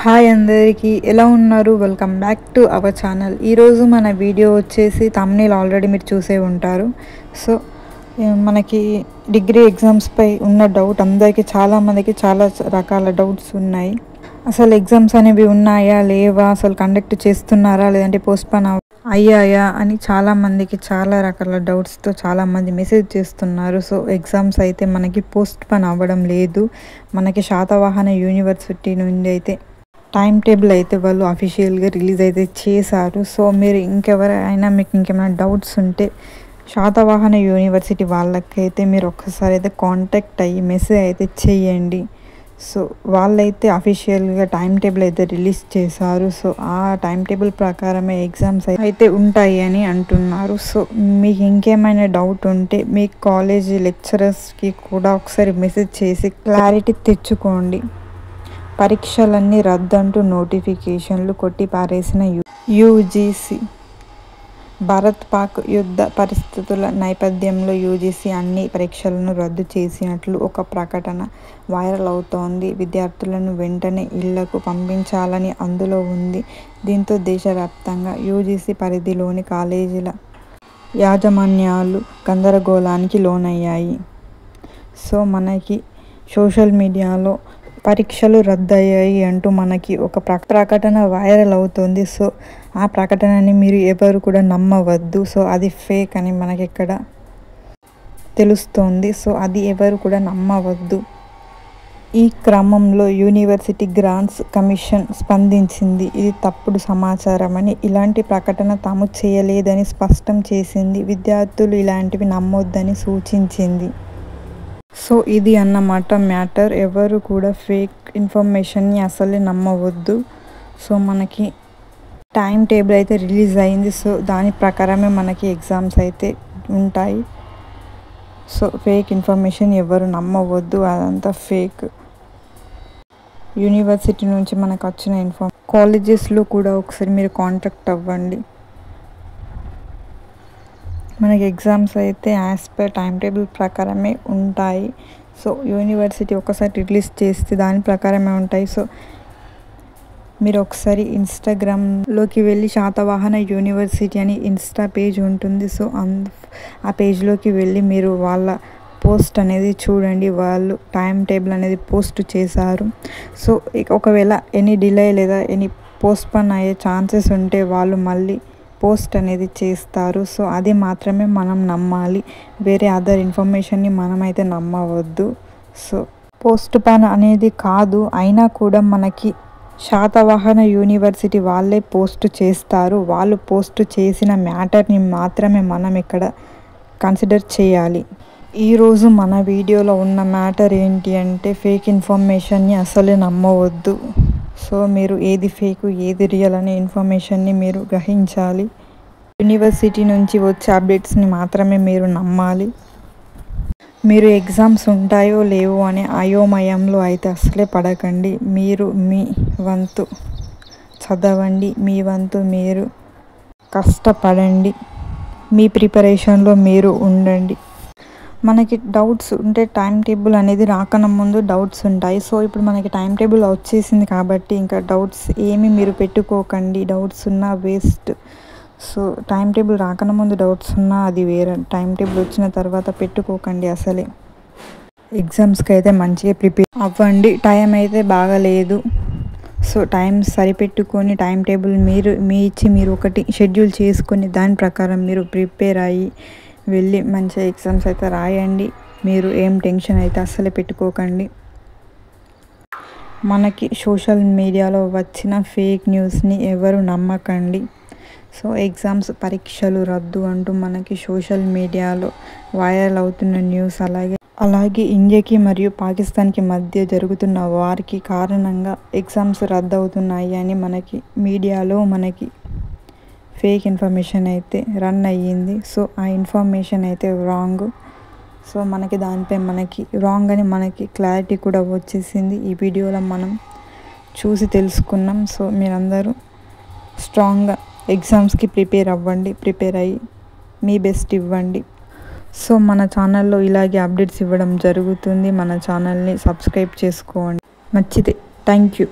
Hi అందరికీ ఎలా ఉన్నారు? Welcome back to our channel. ఈరోజు మన వీడియో వచ్చేసి థంబ్నెయిల్ ఆల్రెడీ మీరు చూసే ఉంటారు. సో మనకి డిగ్రీ ఎగ్జామ్స్పై ఉన్న డౌట్ అందరికీ చాలామందికి చాలా రకాల డౌట్స్ ఉన్నాయి. అసలు ఎగ్జామ్స్ అనేవి ఉన్నాయా లేవా, అసలు కండక్ట్ చేస్తున్నారా లేదంటే పోస్ట్పోన్ అయ్యాయా అని చాలామందికి చాలా రకాల డౌట్స్తో చాలామంది మెసేజ్ చేస్తున్నారు. సో ఎగ్జామ్స్ అయితే మనకి పోస్ట్పోన్ అవ్వడం లేదు. మనకి శాతవాహన యూనివర్సిటీ నుండి అయితే టైం టేబుల్ అయితే వాళ్ళు అఫీషియల్గా రిలీజ్ అయితే చేశారు. సో మీరు ఇంకెవరైనా మీకు ఇంకేమైనా డౌట్స్ ఉంటే శాతవాహన యూనివర్సిటీ వాళ్ళకైతే మీరు ఒక్కసారి అయితే కాంటాక్ట్ అయ్యి మెసేజ్ అయితే చేయండి. సో వాళ్ళైతే అఫీషియల్గా టైం టేబుల్ అయితే రిలీజ్ చేశారు. సో ఆ టైం టేబుల్ ప్రకారమే ఎగ్జామ్స్ అయితే ఉంటాయి అని అంటున్నారు. సో మీకు ఇంకేమైనా డౌట్ ఉంటే మీ కాలేజీ లెక్చరర్స్కి కూడా ఒకసారి మెసేజ్ చేసి క్లారిటీ తెచ్చుకోండి. పరీక్షలన్నీ రద్దంటూ నోటిఫికేషన్లు కొట్టి పారేసిన యూజీసీ. భారత్ పాక్ యుద్ధ పరిస్థితుల నేపథ్యంలో యూజీసీ అన్ని పరీక్షలను రద్దు చేసినట్లు ఒక ప్రకటన వైరల్ అవుతోంది. విద్యార్థులను వెంటనే ఇళ్లకు పంపించాలని అందులో ఉంది. దీంతో దేశవ్యాప్తంగా యూజీసీ పరిధిలోని కాలేజీల యాజమాన్యాలు గందరగోళానికి లోనయ్యాయి. సో మనకి సోషల్ మీడియాలో పరీక్షలు రద్దయ్యాయి అంటూ మనకి ఒక ప్రకటన వైరల్ అవుతుంది. సో ఆ ప్రకటనని మీరు ఎవరు కూడా నమ్మవద్దు. సో అది ఫేక్ అని మనకి ఇక్కడ తెలుస్తోంది. సో అది ఎవరు కూడా నమ్మవద్దు. ఈ క్రమంలో యూనివర్సిటీ గ్రాంట్స్ కమిషన్ స్పందించింది. ఇది తప్పుడు సమాచారం అని, ఇలాంటి ప్రకటన తాము చేయలేదని స్పష్టం చేసింది. విద్యార్థులు ఇలాంటివి నమ్మొద్దని సూచించింది. సో ఇది అన్నమాట మ్యాటర్. ఎవరు కూడా ఫేక్ ఇన్ఫర్మేషన్ని అసలే నమ్మవద్దు. సో మనకి టైం టేబుల్ అయితే రిలీజ్ అయింది. సో దాని ప్రకారమే మనకి ఎగ్జామ్స్ అయితే ఉంటాయి. సో ఫేక్ ఇన్ఫర్మేషన్ ఎవరు నమ్మవద్దు, అదంతా ఫేక్. యూనివర్సిటీ నుంచి మనకు వచ్చిన కాలేజెస్లో కూడా ఒకసారి మీరు కాంటాక్ట్ అవ్వండి. మనకి ఎగ్జామ్స్ అయితే యాజ్ పర్ టైం టేబుల్ ప్రకారమే ఉంటాయి. సో యూనివర్సిటీ ఒకసారి రిలీజ్ చేస్తే దాని ప్రకారమే ఉంటాయి. సో మీరు ఒకసారి ఇన్స్టాగ్రామ్లోకి వెళ్ళి శాతవాహన యూనివర్సిటీ అని ఇన్స్టా పేజ్ ఉంటుంది. సో ఆ పేజ్లోకి వెళ్ళి మీరు వాళ్ళ పోస్ట్ అనేది చూడండి. వాళ్ళు టైం టేబుల్ అనేది పోస్ట్ చేశారు. సో ఒకవేళ ఎనీ డిలే లేదా ఎనీ పోస్ట్పోన్ అయ్యే ఛాన్సెస్ ఉంటే వాళ్ళు మళ్ళీ పోస్ట్ అనేది చేస్తారు. సో అది మాత్రమే మనం నమ్మాలి. వేరే అదర్ ఇన్ఫర్మేషన్ని మనమైతే నమ్మవద్దు. సో పోస్ట్పోన్ అనేది కాదు, అయినా కూడా మనకి శాతవాహన యూనివర్సిటీ వాళ్ళే పోస్ట్ చేస్తారు. వాళ్ళు పోస్ట్ చేసిన మ్యాటర్ని మాత్రమే మనం ఇక్కడ కన్సిడర్ చేయాలి. ఈరోజు మన వీడియోలో ఉన్న మ్యాటర్ ఏంటి అంటే ఫేక్ ఇన్ఫర్మేషన్ని అసలే నమ్మవద్దు. సో మీరు ఏది ఫేక్ ఏది రియల్ అనే ఇన్ఫర్మేషన్ని మీరు గ్రహించాలి. యూనివర్సిటీ నుంచి వచ్చే అప్డేట్స్ని మాత్రమే మీరు నమ్మాలి. మీరు ఎగ్జామ్స్ ఉంటాయో లేవో అనే అయోమయంలో అయితే అసలే పడకండి. మీరు మీ వంతు చదవండి, మీ వంతు మీరు కష్టపడండి, మీ ప్రిపరేషన్లో మీరు ఉండండి. మనకి డౌట్స్ ఉంటే టైం టేబుల్ అనేది రాకన ముందు డౌట్స్ ఉంటాయి. సో ఇప్పుడు మనకి టైం టేబుల్ వచ్చేసింది కాబట్టి ఇంకా డౌట్స్ ఏమీ మీరు పెట్టుకోకండి. డౌట్స్ ఉన్నా వేస్ట్. సో టైం టేబుల్ రాకన ముందు డౌట్స్ ఉన్నా అది వేరే, టైం టేబుల్ వచ్చిన తర్వాత పెట్టుకోకండి. అసలే ఎగ్జామ్స్కి అయితే మంచిగా ప్రిపేర్ అవ్వండి. టైం అయితే బాగాలేదు. సో టైం సరిపెట్టుకొని టైం టేబుల్ మీరు ఒకటి షెడ్యూల్ చేసుకొని దాని ప్రకారం మీరు ప్రిపేర్ అయ్యి వెళ్ళి మంచిగా ఎగ్జామ్స్ అయితే రాయండి. మీరు ఏం టెన్షన్ అయితే అస్సలే పెట్టుకోకండి. మనకి సోషల్ మీడియాలో వచ్చిన ఫేక్ న్యూస్ని ఎవరు నమ్మకండి. సో ఎగ్జామ్స్ పరీక్షలు రద్దు అంటూ మనకి సోషల్ మీడియాలో వైరల్ అవుతున్న న్యూస్, అలాగే ఇండియాకి మరియు పాకిస్తాన్కి మధ్య జరుగుతున్న వార్కి కారణంగా ఎగ్జామ్స్ రద్దు అవుతున్నాయి అని మనకి మీడియాలో మనకి ఫేక్ ఇన్ఫర్మేషన్ అయితే రన్ అయ్యింది. సో ఆ ఇన్ఫర్మేషన్ అయితే రాంగ్. సో మనకి దానిపై మనకి రాంగ్ అని మనకి క్లారిటీ కూడా వచ్చేసింది. ఈ వీడియోలో మనం చూసి తెలుసుకున్నాం. సో మీరందరూ స్ట్రాంగ్గా ఎగ్జామ్స్కి ప్రిపేర్ అవ్వండి. ప్రిపేర్ అయ్యి మీ బెస్ట్ ఇవ్వండి. సో మన ఛానల్లో ఇలాగే అప్డేట్స్ ఇవ్వడం జరుగుతుంది. మన ఛానల్ని సబ్స్క్రైబ్ చేసుకోండి. నచ్చితే థ్యాంక్ యూ.